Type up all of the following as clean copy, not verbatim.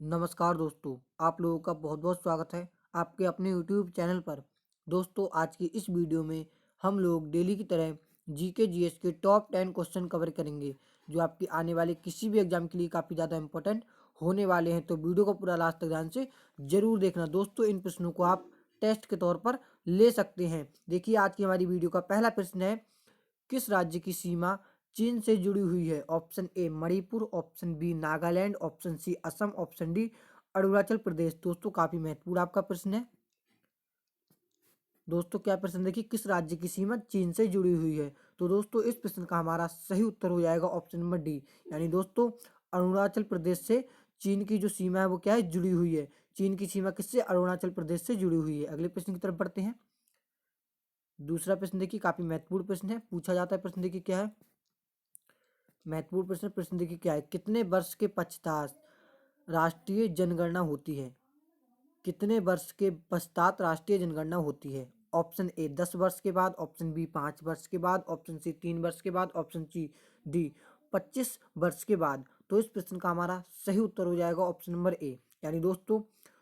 नमस्कार दोस्तों, आप लोगों का बहुत बहुत स्वागत है आपके अपने यूट्यूब चैनल पर। दोस्तों, आज की इस वीडियो में हम लोग डेली की तरह जीके जीएस के टॉप 10 क्वेश्चन कवर करेंगे, जो आपकी आने वाले किसी भी एग्जाम के लिए काफ़ी ज़्यादा इंपॉर्टेंट होने वाले हैं। तो वीडियो को पूरा लास्ट तक ध्यान से जरूर देखना। दोस्तों, इन प्रश्नों को आप टेस्ट के तौर पर ले सकते हैं। देखिए, आज की हमारी वीडियो का पहला प्रश्न है, किस राज्य की सीमा चीन से जुड़ी हुई है? Option A Manipur, option B Nagaland, option C Assam, option D Arunachal Pradesh. दोस्तों, काफी महत्वपूर्ण आपका प्रश्न है। दोस्तों, क्या प्रश्न देखिए, किस राज्य की सीमा चीन से जुड़ी हुई है? तो दोस्तों, इस प्रश्न का हमारा सही उत्तर हो जाएगा ऑप्शन नंबर डी, यानी दोस्तों अरुणाचल प्रदेश से चीन की जो सीमा है वो क्या है, जुड़ी हुई है। चीन की सीमा किससे? अरुणाचल प्रदेश से जुड़ी हुई है। अगले प्रश्न की तरफ बढ़ते हैं। दूसरा प्रश्न देखिए, काफी महत्वपूर्ण प्रश्न है। पूछा जाता है प्रश्न, देखिए क्या है महत्वपूर्ण प्रश्न। प्रश्न देखिए क्या है, कितने वर्ष के पश्चात राष्ट्रीय जनगणना होती है? कितने वर्ष के पश्चात राष्ट्रीय जनगणना होती है? ऑप्शन ए 10 वर्ष के बाद, ऑप्शन बी 5 वर्ष के बाद, ऑप्शन सी 3 वर्ष के बाद, ऑप्शन सी डी 25 वर्ष के बाद। तो इस प्रश्न का हमारा सही उत्तर हो जाएगा ऑप्शन नंबर ए, यानी दोस्तों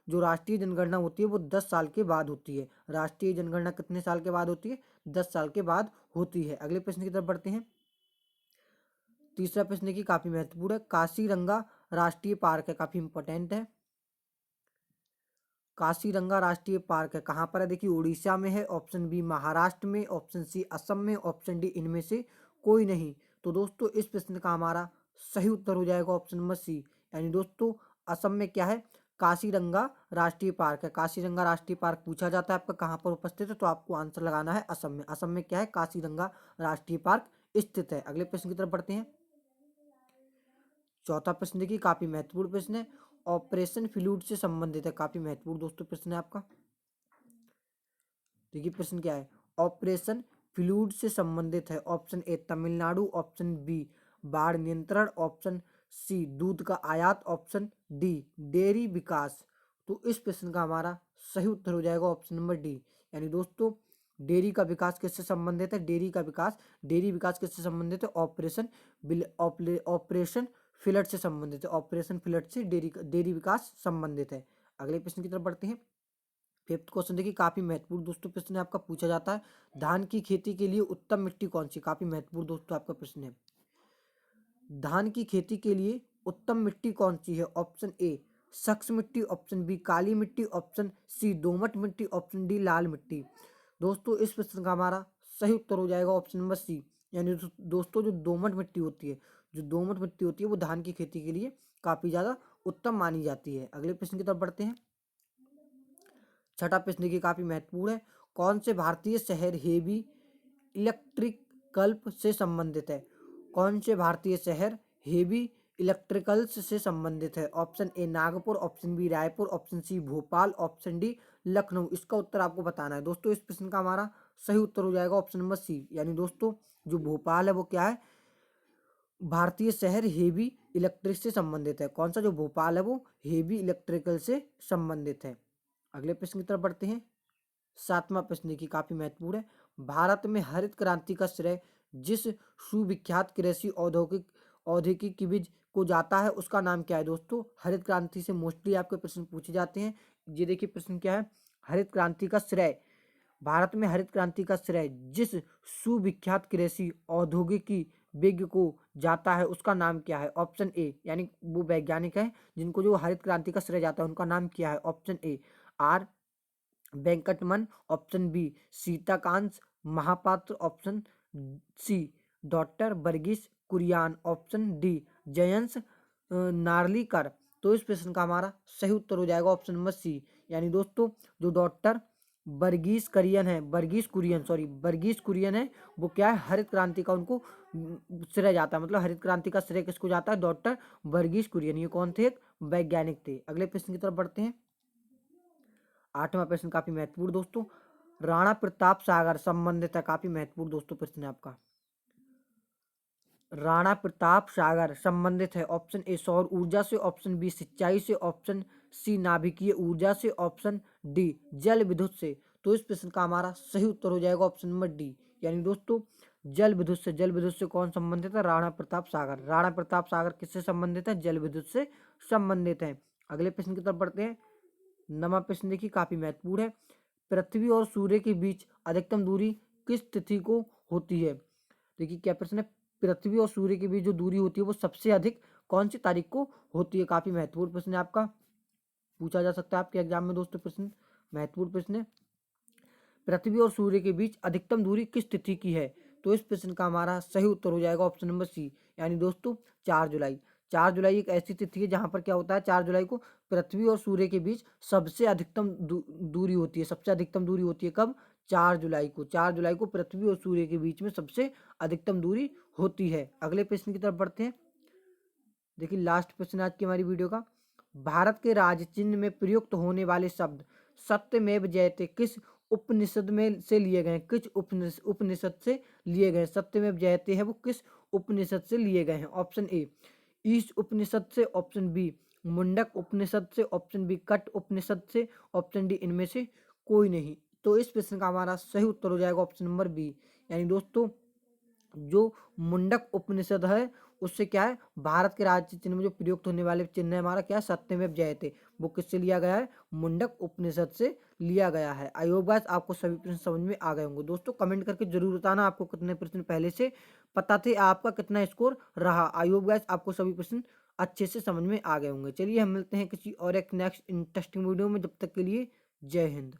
जो राष्ट्रीय जनगणना होती है वो 10 साल के बाद होती है। राष्ट्रीय जनगणना कितने साल के बाद होती है? 10 साल के बाद होती है। अगले प्रश्न की तरफ बढ़ते हैं। तीसरा प्रश्न देखिए, काफी महत्वपूर्ण है। कासीरंगा राष्ट्रीय पार्क है, काफी इंपॉर्टेंट है। कासीरंगा राष्ट्रीय पार्क है कहाँ पर है? देखिए उड़ीसा में है, ऑप्शन बी महाराष्ट्र में, ऑप्शन सी असम में, ऑप्शन डी इनमें से कोई नहीं। तो दोस्तों, इस प्रश्न का हमारा सही उत्तर हो जाएगा ऑप्शन नंबर सी, यानी दोस्तों असम में क्या है, कासीरंगा राष्ट्रीय पार्क है। कासीरंगा राष्ट्रीय पार्क पूछा जाता है आपका कहाँ पर उपस्थित है, तो आपको आंसर लगाना है असम में। असम में क्या है, कासीरंगा राष्ट्रीय पार्क स्थित है। अगले प्रश्न की तरफ बढ़ते हैं। चौथा प्रश्न देखिए, काफी महत्वपूर्ण प्रश्न है। ऑपरेशन फ्लूड से संबंधित है, काफी महत्वपूर्ण दोस्तों प्रश्न है आपका। देखिए प्रश्न क्या है, ऑपरेशन फ्लूड से संबंधित है। Option A Tamil Nadu, option B बाढ़ नियंत्रण, ऑप्शन सी दूध का आयात, ऑप्शन डी डेयरी विकास। तो इस प्रश्न का हमारा सही उत्तर हो जाएगा ऑप्शन नंबर डी, यानी दोस्तों डेयरी का विकास किससे संबंधित है? डेयरी विकास किससे संबंधित है? ऑपरेशन फ्लड से संबंधित है। ऑपरेशन फ्लड से डेयरी विकास संबंधित है। अगले प्रश्न की तरफ बढ़ते हैं। फिफ्थ क्वेश्चन देखिए, काफी महत्वपूर्ण दोस्तों प्रश्न है आपका। पूछा जाता है, धान की खेती के लिए उत्तम मिट्टी कौन सी? काफी महत्वपूर्ण दोस्तों आपका प्रश्न है। धान की खेती के लिए उत्तम मिट्टी कौन सी है? ऑप्शन ए सक्स मिट्टी, ऑप्शन बी काली मिट्टी, ऑप्शन सी दोमट मिट्टी, ऑप्शन डी लाल मिट्टी। दोस्तों, इस प्रश्न का हमारा सही उत्तर हो जाएगा ऑप्शन नंबर सी, यानी दोस्तों जो दोमट मिट्टी होती है वो धान की खेती के लिए काफी ज्यादा उत्तम मानी जाती है। अगले प्रश्न की तरफ बढ़ते हैं। छठा प्रश्न देखिए, काफी महत्वपूर्ण है। कौन से भारतीय शहर हेवी इलेक्ट्रिकल्प से संबंधित है? कौन से भारतीय शहर हेवी इलेक्ट्रिकल्स से संबंधित है? Option A Nagpur, option B Raipur, option C Bhopal, option D Lucknow. इसका उत्तर आपको बताना है। दोस्तों, इस प्रश्न का हमारा सही उत्तर हो जाएगा ऑप्शन नंबर सी, यानी दोस्तों जो भोपाल है वो क्या है, भारतीय शहर हेवी इलेक्ट्रिक से संबंधित है। कौन सा? जो भोपाल है वो हेवी इलेक्ट्रिकल से संबंधित है। अगले प्रश्न की तरफ बढ़ते हैं। सातवां प्रश्न देखिए, काफी महत्वपूर्ण है। भारत में हरित क्रांति का श्रेय जिस सुविख्यात कृषि औद्योगिक को जाता है उसका नाम क्या है? दोस्तों, हरित क्रांति से मोस्टली आपके प्रश्न पूछे जाते हैं। ये देखिए प्रश्न क्या है, हरित क्रांति का श्रेय, भारत में हरित क्रांति का श्रेय जिस सुविख्यात कृषि औद्योगिकी विज्ञ को जाता है उसका नाम क्या है? ऑप्शन ए, यानी वो वैज्ञानिक है जिनको जो हरित क्रांति का श्रेय जाता है उनका नाम क्या है? Option A R Venkataraman, option B Sitakant Mahapatra, option C doctor Verghese Kurien, option D Jayant Narlikar. तो इस प्रश्न का हमारा सही उत्तर हो जाएगा ऑप्शन नंबर सी, यानी दोस्तों जो डॉक्टर वर्गीस कुरियन है वो क्या है, हरित क्रांति का उनको श्रेय जाता है। मतलब हरित क्रांति का श्रेय किसको जाता है? डॉक्टर वर्गीस कुरियन। ये कौन थे? एक वैज्ञानिक थे। अगले प्रश्न की तरफ बढ़ते हैं। आठवां प्रश्न काफी महत्वपूर्ण दोस्तों, राणा प्रताप सागर संबंधित है। काफी महत्वपूर्ण दोस्तों प्रश्न है आपका। राणा प्रताप सागर संबंधित है ऑप्शन ए सौर ऊर्जा से, ऑप्शन बी सिंचाई से, ऑप्शन सी नाभिकीय ऊर्जा से, ऑप्शन डी जल विद्युत से। तो इस प्रश्न का हमारा सही उत्तर हो जाएगा ऑप्शन नंबर डी, यानी दोस्तों जल विद्युत से कौन संबंधित है? राणा प्रताप सागर। राणा प्रताप सागर किससे संबंधित है? जल विद्युत से संबंधित है। अगले प्रश्न की तरफ बढ़ते हैं। 9वां प्रश्न देखिए काफी महत्वपूर्ण है। पृथ्वी और सूर्य के बीच अधिकतम दूरी किस तिथि को होती है? देखिए क्या प्रश्न है, पृथ्वी और सूर्य के बीच जो दूरी होती है वो सबसे अधिक कौन सी तारीख को होती है? काफी महत्वपूर्ण प्रश्न है आपका, पूछा जा सकता है आपके एग्जाम में दोस्तों प्रश्न, महत्वपूर्ण प्रश्न है। पृथ्वी और सूर्य के बीच अधिकतम दूरी किस तिथि की है? तो इस प्रश्न का हमारा सही उत्तर हो जाएगा ऑप्शन नंबर सी, यानी दोस्तों 4 जुलाई। 4 जुलाई एक ऐसी तिथि है जहां पर क्या होता है, 4 जुलाई को पृथ्वी और सूर्य के बीच सबसे अधिकतम दूरी होती है। सबसे अधिकतम दूरी होती है कब? 4 जुलाई को। 4 जुलाई को पृथ्वी और सूर्य के बीच में सबसे अधिकतम दूरी होती है। अगले प्रश्न की तरफ बढ़ते हैं। देखिए लास्ट प्रश्न आज की हमारी वीडियो का। भारत के राज्य चिन्ह में प्रयुक्त होने वाले शब्द सत्यमेव जयते किस उपनिषद में से लिए गए हैं? किस उपनिषद से लिए गए हैं? सत्यमेव जयते है वो किस उपनिषद से लिए गए हैं? ऑप्शन ए ईश उपनिषद से, ऑप्शन बी मुंडक उपनिषद से, ऑप्शन बी कट उपनिषद से, ऑप्शन डी इनमें से कोई नहीं। तो इस प्रश्न का हमारा सही उत्तर हो जाएगा ऑप्शन नंबर बी, यानी दोस्तों जो मुंडक उपनिषद है उससे क्या है, भारत के राज्य चिन्ह में जो प्रयुक्त होने वाले चिन्ह है हमारा क्या है, सत्यमेव जयते, वो किससे लिया गया है? मुंडक उपनिषद से लिया गया है। आई होप गाइस आपको सभी प्रश्न समझ में आ गए होंगे। दोस्तों कमेंट करके जरूर बताना आपको कितने प्रश्न पहले से पता थे, आपका कितना स्कोर रहा। आई होप गाइस आपको सभी प्रश्न अच्छे से समझ में आ गए होंगे। चलिए हम मिलते हैं किसी और एक नेक्स्ट इंटरेस्टिंग वीडियो में, जब तक के लिए जय हिंद।